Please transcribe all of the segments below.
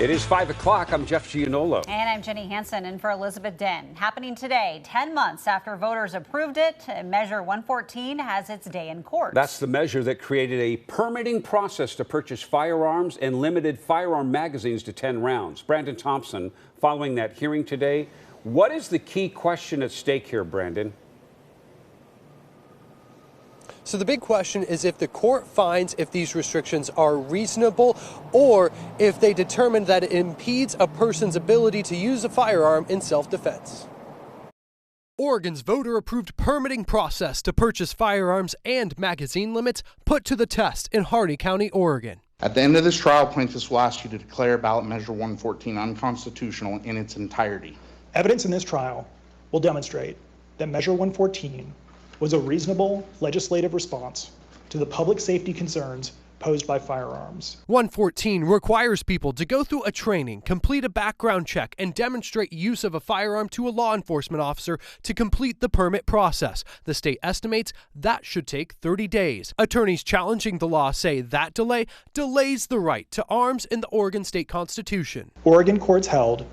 It is 5 o'clock. I'm Jeff Giannolo. And I'm Jenny Hansen in for Elizabeth Den. Happening today, 10 months after voters approved it, Measure 114 has its day in court. That's the measure that created a permitting process to purchase firearms and limited firearm magazines to 10 rounds. Brandon Thompson, following that hearing today, what is the key question at stake here, Brandon? So the big question is if the court finds if these restrictions are reasonable or if they determine that it impedes a person's ability to use a firearm in self-defense. Oregon's voter-approved permitting process to purchase firearms and magazine limits put to the test in Harney County, Oregon. At the end of this trial, plaintiffs will ask you to declare ballot measure 114 unconstitutional in its entirety. Evidence in this trial will demonstrate that measure 114 was a reasonable legislative response to the public safety concerns posed by firearms. 114 requires people to go through a training, complete a background check, and demonstrate use of a firearm to a law enforcement officer to complete the permit process. The state estimates that should take 30 days. Attorneys challenging the law say that delay delays the right to arms in the Oregon state constitution. Oregon courts held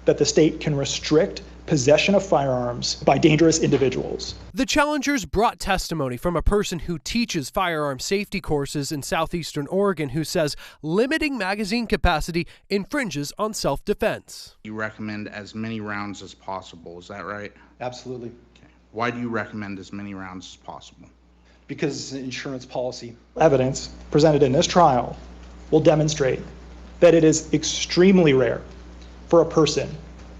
that the state can restrict possession of firearms by dangerous individuals. The challengers brought testimony from a person who teaches firearm safety courses in southeastern Oregon who says limiting magazine capacity infringes on self-defense. You recommend as many rounds as possible, is that right? Absolutely. Okay. Why do you recommend as many rounds as possible? Because it's an insurance policy. Evidence presented in this trial will demonstrate that it is extremely rare for a person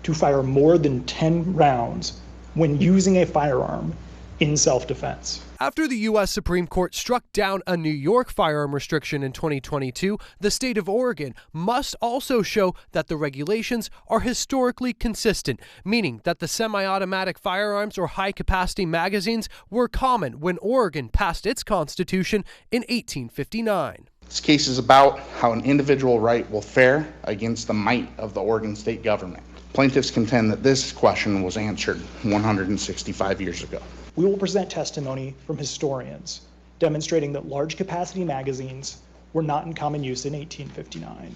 to fire more than 10 rounds when using a firearm in self-defense. After the U.S. Supreme Court struck down a New York firearm restriction in 2022, the state of Oregon must also show that the regulations are historically consistent, meaning that the semi-automatic firearms or high-capacity magazines were common when Oregon passed its constitution in 1859. This case is about how an individual right will fare against the might of the Oregon state government. Plaintiffs contend that this question was answered 165 years ago. We will present testimony from historians demonstrating that large capacity magazines were not in common use in 1859.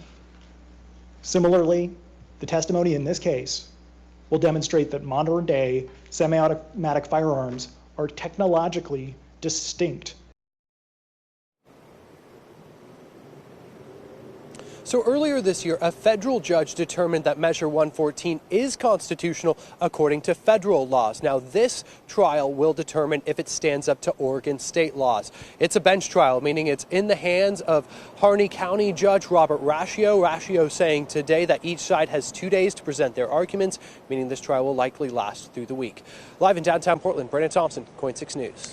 Similarly, the testimony in this case will demonstrate that modern day semi-automatic firearms are technologically distinct. So earlier this year, a federal judge determined that Measure 114 is constitutional according to federal laws. Now, this trial will determine if it stands up to Oregon state laws. It's a bench trial, meaning it's in the hands of Harney County Judge Robert Rashio. Rashio saying today that each side has 2 days to present their arguments, meaning this trial will likely last through the week. Live in downtown Portland, Brandon Thompson, KOIN 6 News.